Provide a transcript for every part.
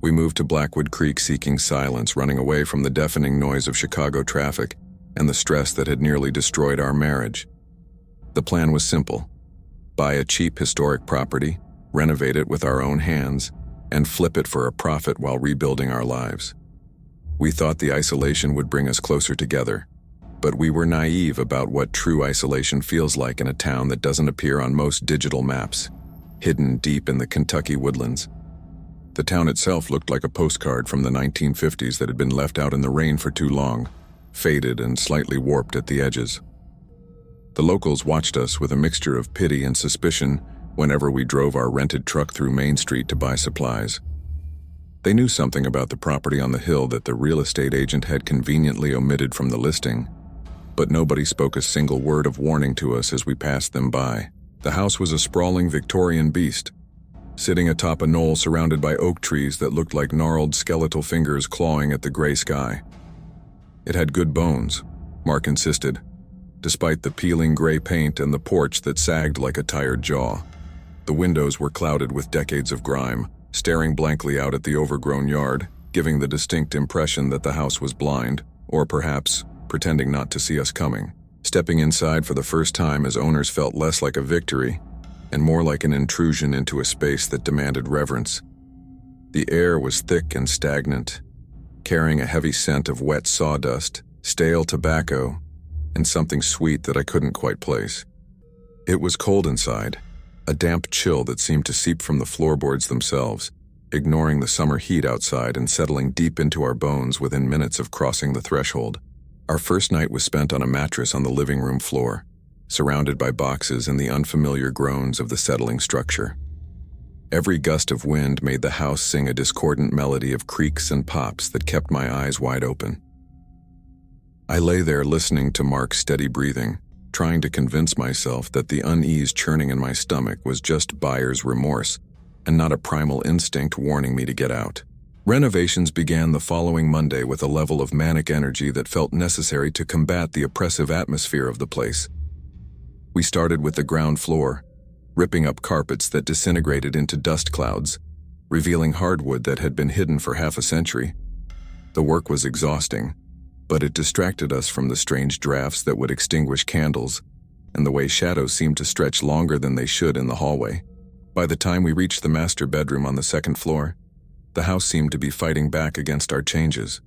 We moved to Blackwood Creek seeking silence, running away from the deafening noise of Chicago traffic and the stress that had nearly destroyed our marriage. The plan was simple: buy a cheap historic property, renovate it with our own hands, and flip it for a profit while rebuilding our lives. We thought the isolation would bring us closer together, but we were naive about what true isolation feels like in a town that doesn't appear on most digital maps, hidden deep in the Kentucky woodlands. The town itself looked like a postcard from the 1950s that had been left out in the rain for too long, faded and slightly warped at the edges. The locals watched us with a mixture of pity and suspicion whenever we drove our rented truck through Main Street to buy supplies. They knew something about the property on the hill that the real estate agent had conveniently omitted from the listing, but nobody spoke a single word of warning to us as we passed them by. The house was a sprawling Victorian beast, sitting atop a knoll surrounded by oak trees that looked like gnarled skeletal fingers clawing at the gray sky. It had good bones, Mark insisted, despite the peeling gray paint and the porch that sagged like a tired jaw. The windows were clouded with decades of grime, staring blankly out at the overgrown yard, giving the distinct impression that the house was blind, or perhaps pretending not to see us coming. Stepping inside for the first time as owners felt less like a victory and more like an intrusion into a space that demanded reverence. The air was thick and stagnant, carrying a heavy scent of wet sawdust, stale tobacco, and something sweet that I couldn't quite place. It was cold inside, a damp chill that seemed to seep from the floorboards themselves, ignoring the summer heat outside and settling deep into our bones within minutes of crossing the threshold. Our first night was spent on a mattress on the living room floor, surrounded by boxes and the unfamiliar groans of the settling structure. Every gust of wind made the house sing a discordant melody of creaks and pops that kept my eyes wide open. I lay there listening to Mark's steady breathing, trying to convince myself that the unease churning in my stomach was just buyer's remorse and not a primal instinct warning me to get out. Renovations began the following Monday with a level of manic energy that felt necessary to combat the oppressive atmosphere of the place. We started with the ground floor, ripping up carpets that disintegrated into dust clouds, revealing hardwood that had been hidden for half a century. The work was exhausting, but it distracted us from the strange drafts that would extinguish candles and the way shadows seemed to stretch longer than they should in the hallway. By the time we reached the master bedroom on the second floor, the house seemed to be fighting back against our changes.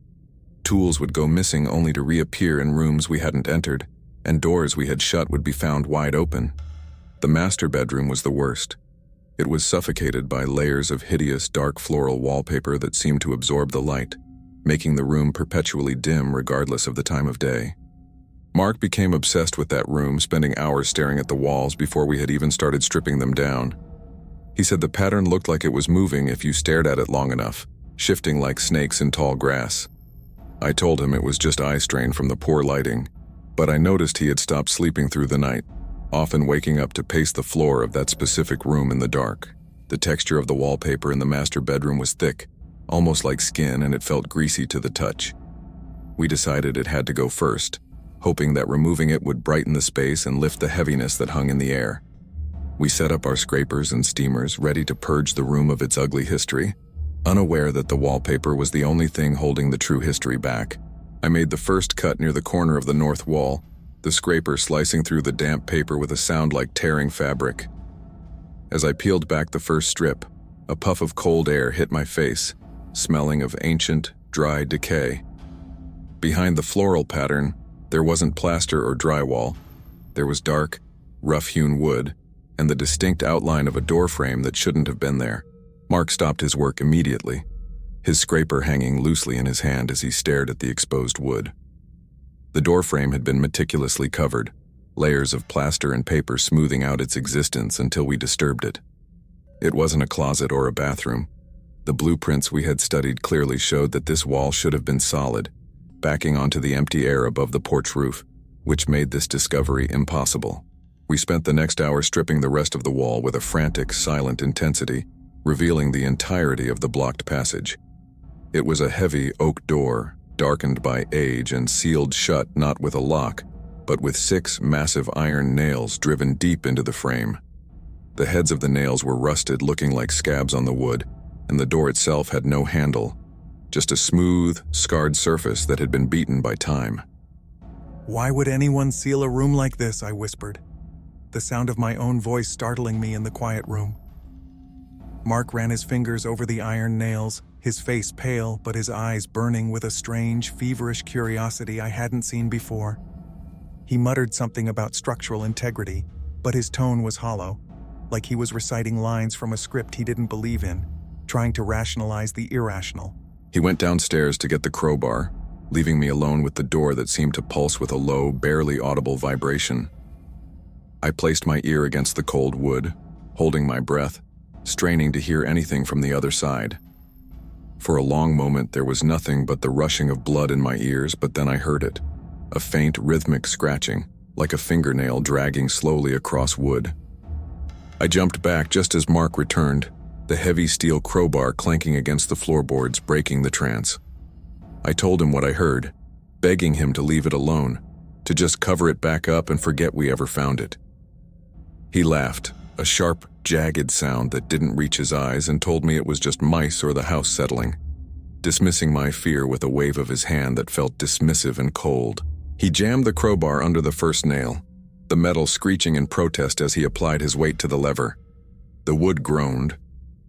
Tools would go missing only to reappear in rooms we hadn't entered, and doors we had shut would be found wide open. The master bedroom was the worst. It was suffocated by layers of hideous dark floral wallpaper that seemed to absorb the light, making the room perpetually dim regardless of the time of day. Mark became obsessed with that room, spending hours staring at the walls before we had even started stripping them down. He said the pattern looked like it was moving if you stared at it long enough, shifting like snakes in tall grass. I told him it was just eye strain from the poor lighting, but I noticed he had stopped sleeping through the night, often waking up to pace the floor of that specific room in the dark. The texture of the wallpaper in the master bedroom was thick, almost like skin, and it felt greasy to the touch. We decided it had to go first, hoping that removing it would brighten the space and lift the heaviness that hung in the air. We set up our scrapers and steamers, ready to purge the room of its ugly history, unaware that the wallpaper was the only thing holding the true history back. I made the first cut near the corner of the north wall, the scraper slicing through the damp paper with a sound like tearing fabric. As I peeled back the first strip, a puff of cold air hit my face, smelling of ancient, dry decay. Behind the floral pattern, there wasn't plaster or drywall. There was dark, rough-hewn wood, and the distinct outline of a door frame that shouldn't have been there. Mark stopped his work immediately, his scraper hanging loosely in his hand as he stared at the exposed wood. The door frame had been meticulously covered, layers of plaster and paper smoothing out its existence until we disturbed it. It wasn't a closet or a bathroom. The blueprints we had studied clearly showed that this wall should have been solid, backing onto the empty air above the porch roof, which made this discovery impossible. We spent the next hour stripping the rest of the wall with a frantic, silent intensity, revealing the entirety of the blocked passage. It was a heavy oak door, darkened by age and sealed shut not with a lock, but with 6 massive iron nails driven deep into the frame. The heads of the nails were rusted, looking like scabs on the wood, and the door itself had no handle, just a smooth, scarred surface that had been beaten by time. "Why would anyone seal a room like this?" I whispered, the sound of my own voice startling me in the quiet room. Mark ran his fingers over the iron nails, his face pale but his eyes burning with a strange, feverish curiosity I hadn't seen before. He muttered something about structural integrity, but his tone was hollow, like he was reciting lines from a script he didn't believe in, trying to rationalize the irrational. He went downstairs to get the crowbar, leaving me alone with the door that seemed to pulse with a low, barely audible vibration. I placed my ear against the cold wood, holding my breath, straining to hear anything from the other side. For a long moment there was nothing but the rushing of blood in my ears, but then I heard it, a faint rhythmic scratching, like a fingernail dragging slowly across wood. I jumped back just as Mark returned, the heavy steel crowbar clanking against the floorboards, breaking the trance. I told him what I heard, begging him to leave it alone, to just cover it back up and forget we ever found it. He laughed, a sharp, jagged sound that didn't reach his eyes, and told me it was just mice or the house settling, dismissing my fear with a wave of his hand that felt dismissive and cold. He jammed the crowbar under the first nail, the metal screeching in protest as he applied his weight to the lever. The wood groaned,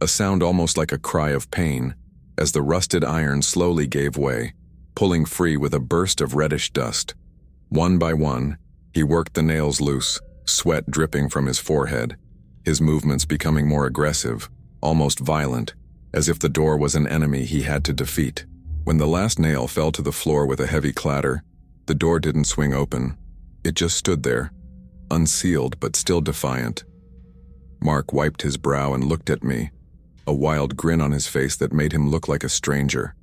a sound almost like a cry of pain, as the rusted iron slowly gave way, pulling free with a burst of reddish dust. One by one, he worked the nails loose, sweat dripping from his forehead, his movements becoming more aggressive, almost violent, as if the door was an enemy he had to defeat. When the last nail fell to the floor with a heavy clatter, the door didn't swing open. It just stood there, unsealed but still defiant. Mark wiped his brow and looked at me, a wild grin on his face that made him look like a stranger.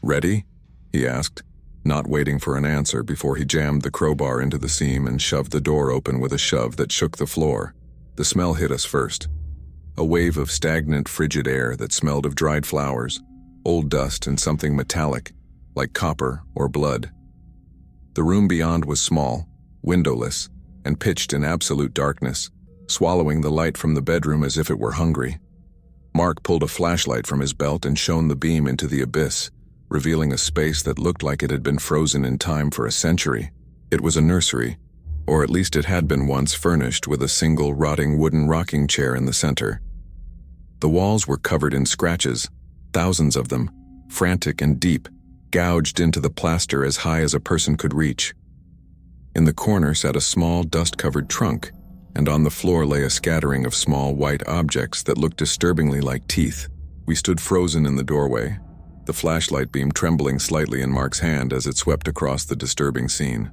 "Ready?" he asked, not waiting for an answer before he jammed the crowbar into the seam and shoved the door open with a shove that shook the floor. The smell hit us first, a wave of stagnant, frigid air that smelled of dried flowers, old dust, and something metallic, like copper or blood. The room beyond was small, windowless, and pitched in absolute darkness, swallowing the light from the bedroom as if it were hungry. Mark pulled a flashlight from his belt and shone the beam into the abyss, revealing a space that looked like it had been frozen in time for a century. It was a nursery, or at least it had been once, furnished with a single rotting wooden rocking chair in the center. The walls were covered in scratches, thousands of them, frantic and deep, gouged into the plaster as high as a person could reach. In the corner sat a small, dust-covered trunk, and on the floor lay a scattering of small white objects that looked disturbingly like teeth. We stood frozen in the doorway, the flashlight beam trembling slightly in Mark's hand as it swept across the disturbing scene.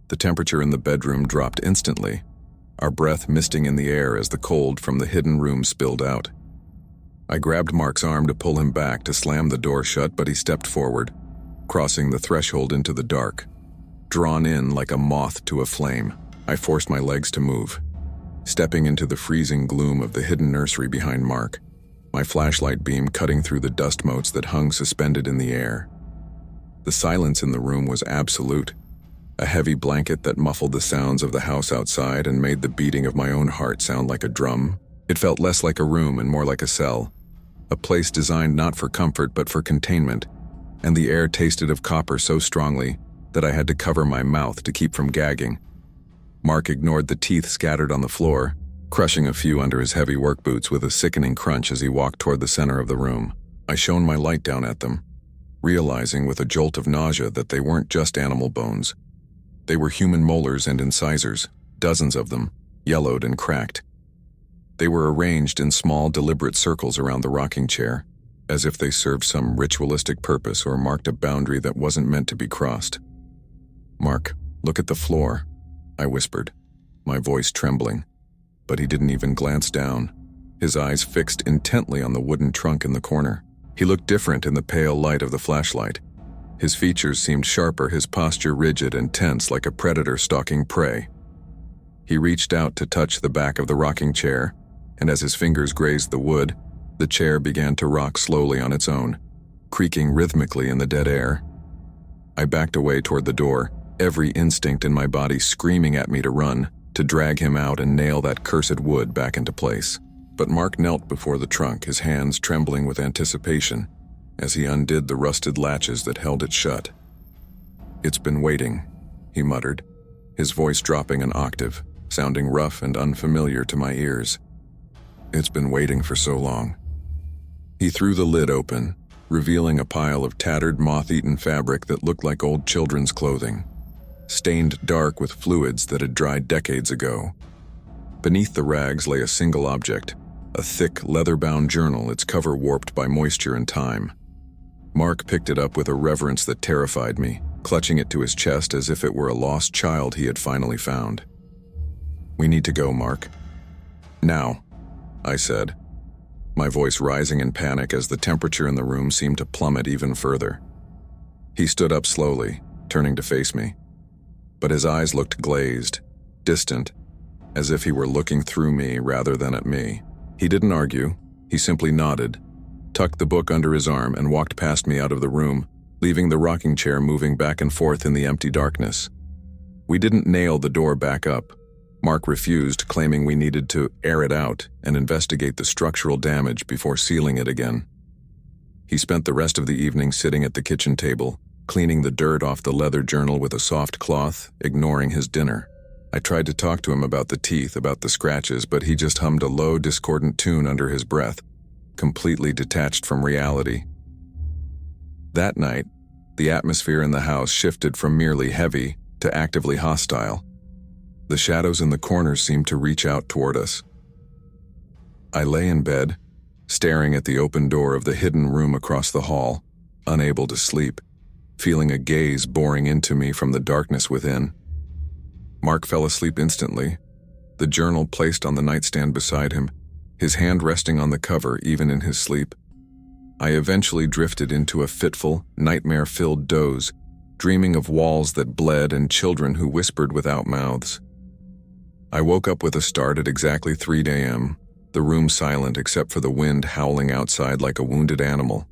The temperature in the bedroom dropped instantly, our breath misting in the air as the cold from the hidden room spilled out. I grabbed Mark's arm to pull him back to slam the door shut, but he stepped forward, crossing the threshold into the dark. Drawn in like a moth to a flame, I forced my legs to move, stepping into the freezing gloom of the hidden nursery behind Mark, my flashlight beam cutting through the dust motes that hung suspended in the air. The silence in the room was absolute, a heavy blanket that muffled the sounds of the house outside and made the beating of my own heart sound like a drum. It felt less like a room and more like a cell, a place designed not for comfort but for containment, and the air tasted of copper so strongly that I had to cover my mouth to keep from gagging. Mark ignored the teeth scattered on the floor, crushing a few under his heavy work boots with a sickening crunch as he walked toward the center of the room. I shone my light down at them, realizing with a jolt of nausea that they weren't just animal bones. They were human molars and incisors, dozens of them, yellowed and cracked. They were arranged in small, deliberate circles around the rocking chair, as if they served some ritualistic purpose or marked a boundary that wasn't meant to be crossed. "Mark, look at the floor," I whispered, my voice trembling. But he didn't even glance down, his eyes fixed intently on the wooden trunk in the corner. He looked different in the pale light of the flashlight. His features seemed sharper, his posture rigid and tense like a predator stalking prey. He reached out to touch the back of the rocking chair, and as his fingers grazed the wood, the chair began to rock slowly on its own, creaking rhythmically in the dead air. I backed away toward the door, every instinct in my body screaming at me to run, to drag him out and nail that cursed wood back into place. But Mark knelt before the trunk, his hands trembling with anticipation as he undid the rusted latches that held it shut. "It's been waiting," he muttered, his voice dropping an octave, sounding rough and unfamiliar to my ears. "It's been waiting for so long." He threw the lid open, revealing a pile of tattered, moth-eaten fabric that looked like old children's clothing, stained dark with fluids that had dried decades ago. Beneath the rags lay a single object, a thick, leather-bound journal, its cover warped by moisture and time. Mark picked it up with a reverence that terrified me, clutching it to his chest as if it were a lost child he had finally found. "We need to go, Mark." "Now," I said, my voice rising in panic as the temperature in the room seemed to plummet even further. He stood up slowly, turning to face me, but his eyes looked glazed, distant, as if he were looking through me rather than at me. He didn't argue, he simply nodded, tucked the book under his arm, and walked past me out of the room, leaving the rocking chair moving back and forth in the empty darkness. We didn't nail the door back up. Mark refused, claiming we needed to air it out and investigate the structural damage before sealing it again. He spent the rest of the evening sitting at the kitchen table, cleaning the dirt off the leather journal with a soft cloth, ignoring his dinner. I tried to talk to him about the teeth, about the scratches, but he just hummed a low, discordant tune under his breath, completely detached from reality. That night, the atmosphere in the house shifted from merely heavy to actively hostile. The shadows in the corners seemed to reach out toward us. I lay in bed, staring at the open door of the hidden room across the hall, unable to sleep, feeling a gaze boring into me from the darkness within. Mark fell asleep instantly, the journal placed on the nightstand beside him, his hand resting on the cover even in his sleep. I eventually drifted into a fitful, nightmare-filled doze, dreaming of walls that bled and children who whispered without mouths. I woke up with a start at exactly 3 a.m., the room silent except for the wind howling outside like a wounded animal.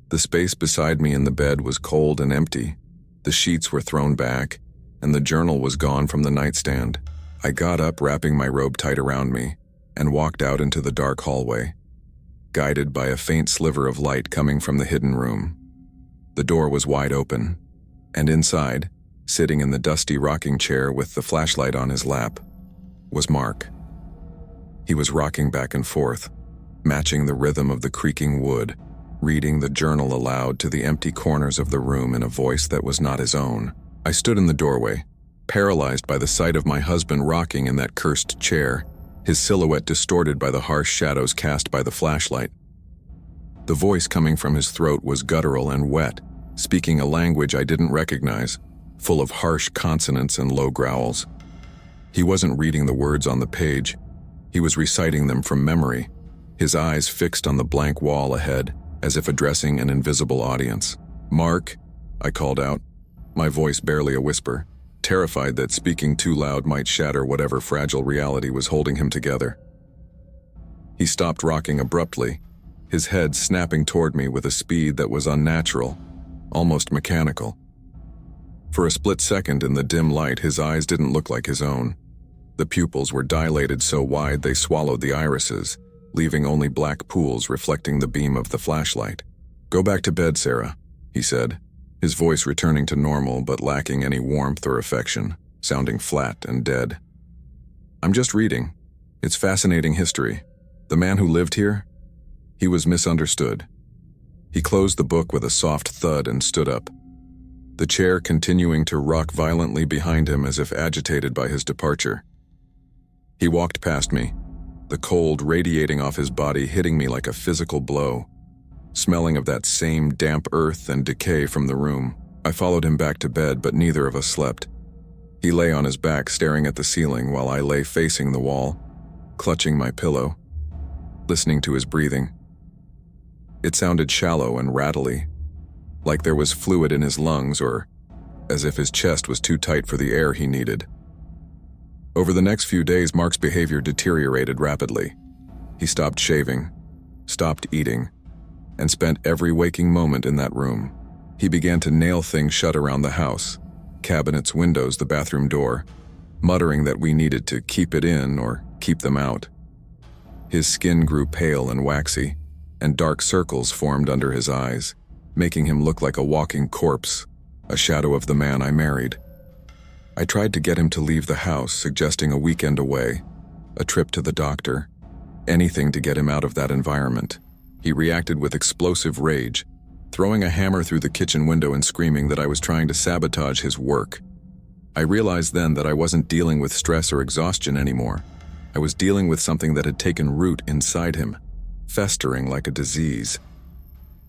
The space beside me in the bed was cold and empty. The sheets were thrown back, and the journal was gone from the nightstand. I got up, wrapping my robe tight around me, and walked out into the dark hallway, guided by a faint sliver of light coming from the hidden room. The door was wide open, and inside, sitting in the dusty rocking chair with the flashlight on his lap, was Mark. He was rocking back and forth, matching the rhythm of the creaking wood, reading the journal aloud to the empty corners of the room in a voice that was not his own. I stood in the doorway, paralyzed by the sight of my husband rocking in that cursed chair, his silhouette distorted by the harsh shadows cast by the flashlight. The voice coming from his throat was guttural and wet, speaking a language I didn't recognize, full of harsh consonants and low growls. He wasn't reading the words on the page. He was reciting them from memory, his eyes fixed on the blank wall ahead, as if addressing an invisible audience. "Mark," I called out, my voice barely a whisper, terrified that speaking too loud might shatter whatever fragile reality was holding him together. He stopped rocking abruptly, his head snapping toward me with a speed that was unnatural, almost mechanical. For a split second in the dim light, his eyes didn't look like his own. The pupils were dilated so wide they swallowed the irises, leaving only black pools reflecting the beam of the flashlight. "Go back to bed, Sarah," he said, his voice returning to normal but lacking any warmth or affection, sounding flat and dead. "I'm just reading. It's fascinating history. The man who lived here, he was misunderstood." He closed the book with a soft thud and stood up, the chair continuing to rock violently behind him as if agitated by his departure. He walked past me, the cold radiating off his body hitting me like a physical blow, smelling of that same damp earth and decay from the room. I followed him back to bed, but neither of us slept. He lay on his back staring at the ceiling while I lay facing the wall, clutching my pillow, listening to his breathing. It sounded shallow and rattly, like there was fluid in his lungs or as if his chest was too tight for the air he needed. Over the next few days, Mark's behavior deteriorated rapidly. He stopped shaving, stopped eating, and spent every waking moment in that room. He began to nail things shut around the house, cabinets, windows, the bathroom door, muttering that we needed to keep it in or keep them out. His skin grew pale and waxy, and dark circles formed under his eyes, making him look like a walking corpse, a shadow of the man I married. I tried to get him to leave the house, suggesting a weekend away, a trip to the doctor, anything to get him out of that environment. He reacted with explosive rage, throwing a hammer through the kitchen window and screaming that I was trying to sabotage his work. I realized then that I wasn't dealing with stress or exhaustion anymore. I was dealing with something that had taken root inside him, festering like a disease.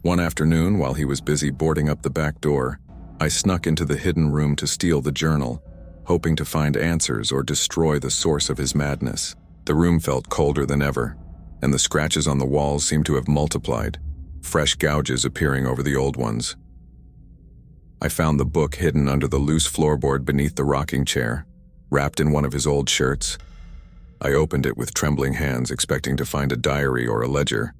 One afternoon, while he was busy boarding up the back door, I snuck into the hidden room to steal the journal, hoping to find answers or destroy the source of his madness. The room felt colder than ever, and the scratches on the walls seemed to have multiplied, fresh gouges appearing over the old ones. I found the book hidden under the loose floorboard beneath the rocking chair, wrapped in one of his old shirts. I opened it with trembling hands, expecting to find a diary or a ledger,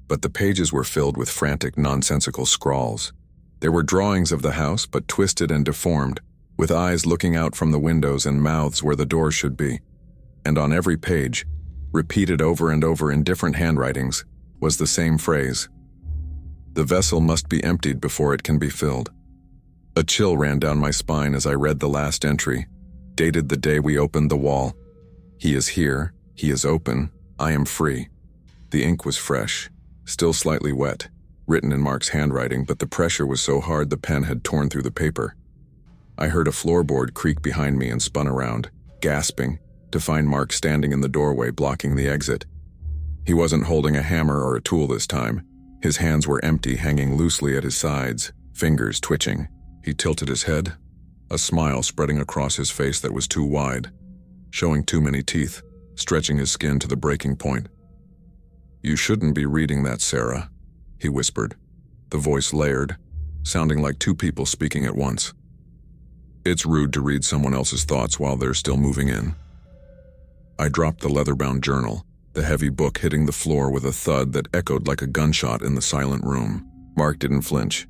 but the pages were filled with frantic, nonsensical scrawls. There were drawings of the house, but twisted and deformed, with eyes looking out from the windows and mouths where the doors should be. And on every page, repeated over and over in different handwritings, was the same phrase: "The vessel must be emptied before it can be filled." A chill ran down my spine as I read the last entry, dated the day we opened the wall. "He is here, he is open, I am free." The ink was fresh, still slightly wet, written in Mark's handwriting, but the pressure was so hard the pen had torn through the paper. I heard a floorboard creak behind me and spun around, gasping, to find Mark standing in the doorway blocking the exit. He wasn't holding a hammer or a tool this time. His hands were empty, hanging loosely at his sides, fingers twitching. He tilted his head, a smile spreading across his face that was too wide, showing too many teeth, stretching his skin to the breaking point. "You shouldn't be reading that, Sarah," he whispered, the voice layered, sounding like two people speaking at once. "It's rude to read someone else's thoughts while they're still moving in." I dropped the leather-bound journal, the heavy book hitting the floor with a thud that echoed like a gunshot in the silent room. Mark didn't flinch.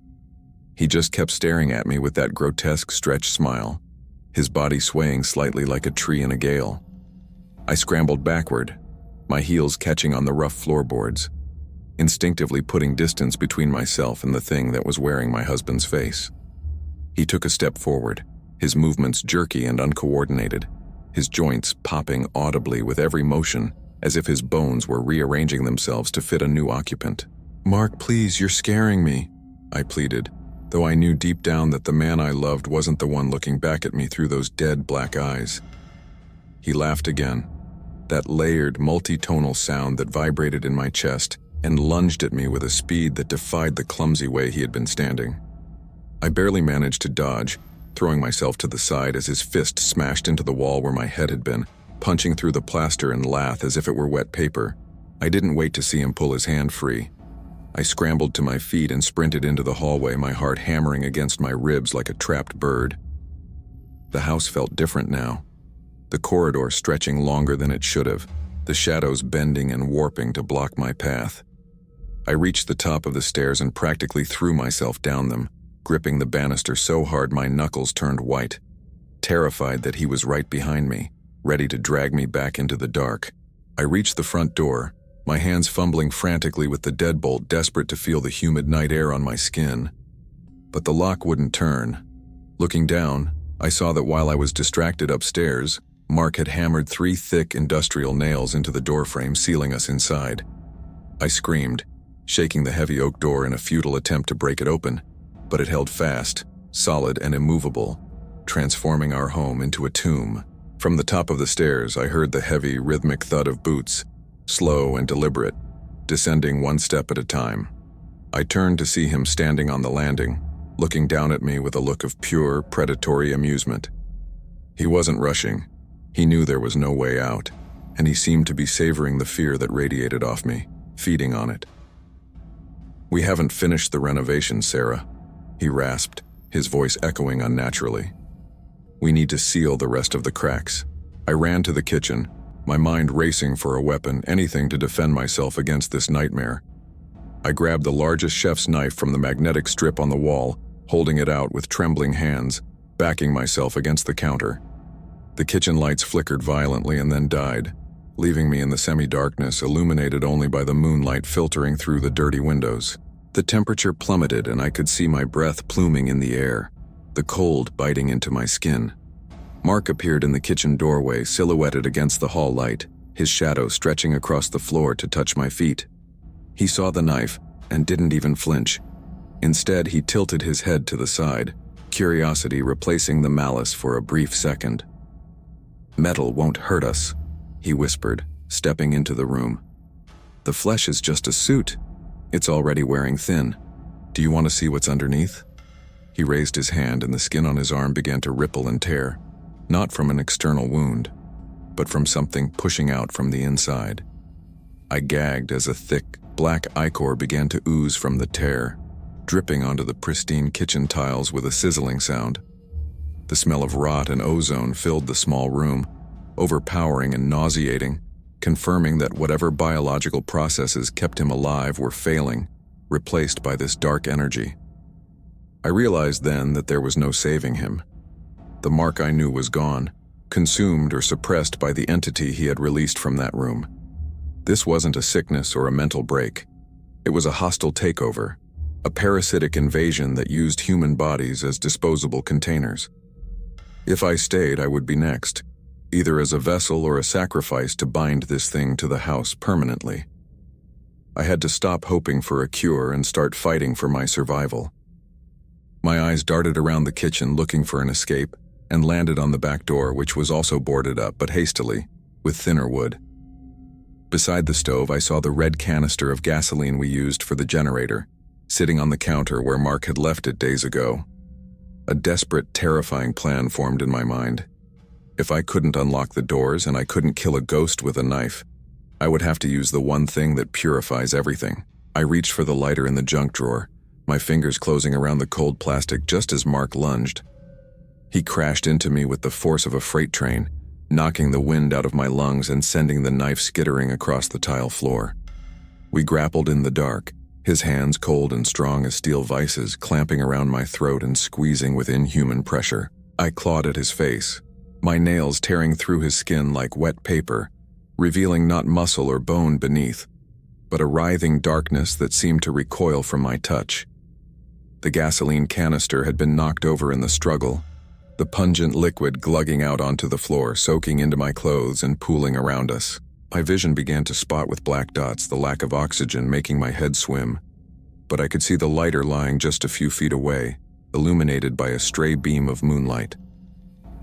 He just kept staring at me with that grotesque stretched smile, his body swaying slightly like a tree in a gale. I scrambled backward, my heels catching on the rough floorboards, instinctively putting distance between myself and the thing that was wearing my husband's face. He took a step forward, his movements jerky and uncoordinated, his joints popping audibly with every motion, as if his bones were rearranging themselves to fit a new occupant. "Mark, please, you're scaring me," I pleaded, though I knew deep down that the man I loved wasn't the one looking back at me through those dead black eyes. He laughed again, that layered, multi-tonal sound that vibrated in my chest and lunged at me with a speed that defied the clumsy way he had been standing. I barely managed to dodge, throwing myself to the side as his fist smashed into the wall where my head had been, punching through the plaster and lath as if it were wet paper. I didn't wait to see him pull his hand free. I scrambled to my feet and sprinted into the hallway, my heart hammering against my ribs like a trapped bird. The house felt different now, the corridor stretching longer than it should have, the shadows bending and warping to block my path. I reached the top of the stairs and practically threw myself down them, gripping the banister so hard my knuckles turned white, terrified that he was right behind me, ready to drag me back into the dark. I reached the front door, my hands fumbling frantically with the deadbolt, desperate to feel the humid night air on my skin. But the lock wouldn't turn. Looking down, I saw that while I was distracted upstairs, Mark had hammered 3 thick industrial nails into the doorframe, sealing us inside. I screamed, shaking the heavy oak door in a futile attempt to break it open, but it held fast, solid and immovable, transforming our home into a tomb. From the top of the stairs, I heard the heavy, rhythmic thud of boots, slow and deliberate, descending one step at a time. I turned to see him standing on the landing, looking down at me with a look of pure, predatory amusement. He wasn't rushing. He knew there was no way out, and he seemed to be savoring the fear that radiated off me, feeding on it. "We haven't finished the renovations, Sarah," he rasped, his voice echoing unnaturally. "We need to seal the rest of the cracks." I ran to the kitchen, my mind racing for a weapon, anything to defend myself against this nightmare. I grabbed the largest chef's knife from the magnetic strip on the wall, holding it out with trembling hands, backing myself against the counter. The kitchen lights flickered violently and then died, leaving me in the semi-darkness illuminated only by the moonlight filtering through the dirty windows. The temperature plummeted and I could see my breath pluming in the air, the cold biting into my skin. Mark appeared in the kitchen doorway, silhouetted against the hall light, his shadow stretching across the floor to touch my feet. He saw the knife and didn't even flinch. Instead, he tilted his head to the side, curiosity replacing the malice for a brief second. "Metal won't hurt us," he whispered, stepping into the room. "The flesh is just a suit. It's already wearing thin. Do you want to see what's underneath?" He raised his hand and the skin on his arm began to ripple and tear, not from an external wound, but from something pushing out from the inside. I gagged as a thick, black ichor began to ooze from the tear, dripping onto the pristine kitchen tiles with a sizzling sound. The smell of rot and ozone filled the small room, overpowering and nauseating, confirming that whatever biological processes kept him alive were failing, replaced by this dark energy. I realized then that there was no saving him. The Mark I knew was gone, consumed or suppressed by the entity he had released from that room. This wasn't a sickness or a mental break. It was a hostile takeover, a parasitic invasion that used human bodies as disposable containers. If I stayed, I would be next, either as a vessel or a sacrifice to bind this thing to the house permanently. I had to stop hoping for a cure and start fighting for my survival. My eyes darted around the kitchen looking for an escape and landed on the back door, which was also boarded up, but hastily, with thinner wood. Beside the stove, I saw the red canister of gasoline we used for the generator, sitting on the counter where Mark had left it days ago. A desperate, terrifying plan formed in my mind. If I couldn't unlock the doors and I couldn't kill a ghost with a knife, I would have to use the one thing that purifies everything. I reached for the lighter in the junk drawer, my fingers closing around the cold plastic just as Mark lunged. He crashed into me with the force of a freight train, knocking the wind out of my lungs and sending the knife skittering across the tile floor. We grappled in the dark, his hands cold and strong as steel vices clamping around my throat and squeezing with inhuman pressure. I clawed at his face, my nails tearing through his skin like wet paper, revealing not muscle or bone beneath, but a writhing darkness that seemed to recoil from my touch. The gasoline canister had been knocked over in the struggle, the pungent liquid glugging out onto the floor, soaking into my clothes and pooling around us. My vision began to spot with black dots, the lack of oxygen making my head swim, but I could see the lighter lying just a few feet away, illuminated by a stray beam of moonlight.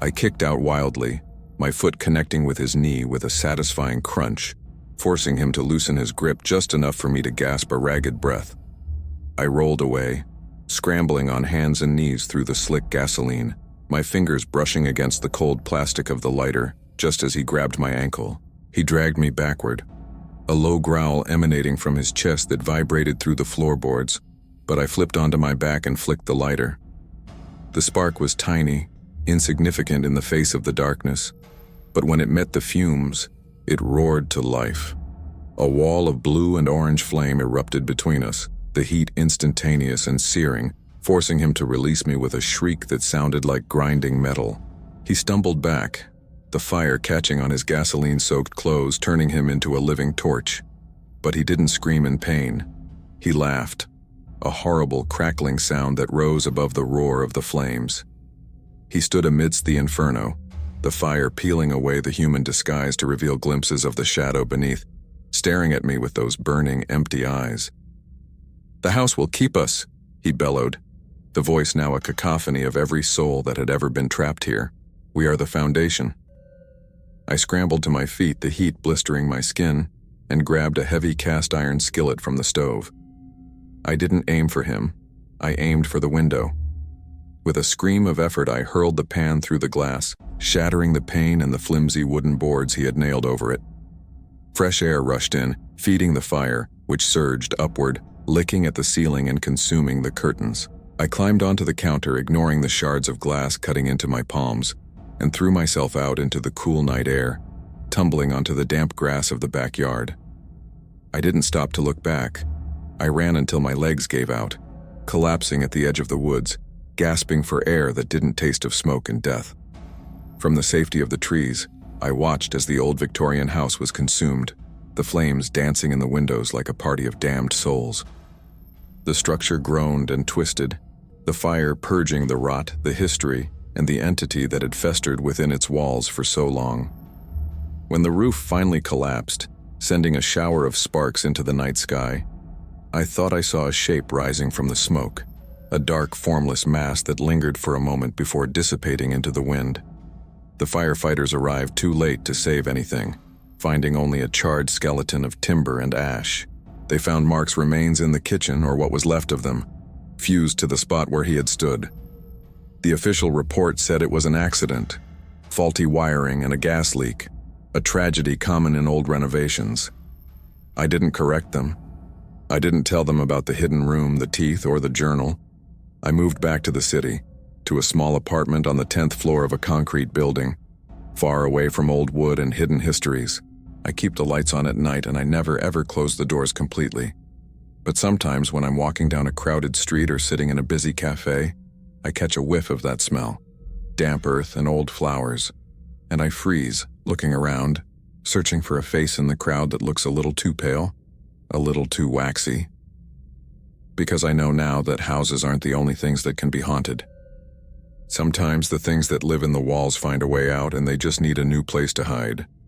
I kicked out wildly, my foot connecting with his knee with a satisfying crunch, forcing him to loosen his grip just enough for me to gasp a ragged breath. I rolled away, scrambling on hands and knees through the slick gasoline, my fingers brushing against the cold plastic of the lighter just as he grabbed my ankle. He dragged me backward, a low growl emanating from his chest that vibrated through the floorboards, but I flipped onto my back and flicked the lighter. The spark was tiny, insignificant in the face of the darkness, but when it met the fumes, it roared to life. A wall of blue and orange flame erupted between us, the heat instantaneous and searing, forcing him to release me with a shriek that sounded like grinding metal. He stumbled back, the fire catching on his gasoline-soaked clothes, turning him into a living torch. But he didn't scream in pain. He laughed, a horrible crackling sound that rose above the roar of the flames. He stood amidst the inferno, the fire peeling away the human disguise to reveal glimpses of the shadow beneath, staring at me with those burning, empty eyes. "The house will keep us," he bellowed, the voice now a cacophony of every soul that had ever been trapped here. "We are the foundation." I scrambled to my feet, the heat blistering my skin, and grabbed a heavy cast-iron skillet from the stove. I didn't aim for him. I aimed for the window. With a scream of effort, I hurled the pan through the glass, shattering the pane and the flimsy wooden boards he had nailed over it. Fresh air rushed in, feeding the fire, which surged upward, licking at the ceiling and consuming the curtains. I climbed onto the counter, ignoring the shards of glass cutting into my palms, and threw myself out into the cool night air, tumbling onto the damp grass of the backyard. I didn't stop to look back. I ran until my legs gave out, collapsing at the edge of the woods, gasping for air that didn't taste of smoke and death. From the safety of the trees, I watched as the old Victorian house was consumed, the flames dancing in the windows like a party of damned souls. The structure groaned and twisted, the fire purging the rot, the history, and the entity that had festered within its walls for so long. When the roof finally collapsed, sending a shower of sparks into the night sky, I thought I saw a shape rising from the smoke, a dark, formless mass that lingered for a moment before dissipating into the wind. The firefighters arrived too late to save anything, finding only a charred skeleton of timber and ash. They found Mark's remains in the kitchen, or what was left of them, fused to the spot where he had stood. The official report said it was an accident, faulty wiring and a gas leak, a tragedy common in old renovations. I didn't correct them. I didn't tell them about the hidden room, the teeth, or the journal. I moved back to the city, to a small apartment on the 10th floor of a concrete building, far away from old wood and hidden histories. I keep the lights on at night and I never ever close the doors completely. But sometimes when I'm walking down a crowded street or sitting in a busy cafe, I catch a whiff of that smell, damp earth and old flowers, and I freeze, looking around, searching for a face in the crowd that looks a little too pale, a little too waxy. Because I know now that houses aren't the only things that can be haunted. Sometimes the things that live in the walls find a way out and they just need a new place to hide.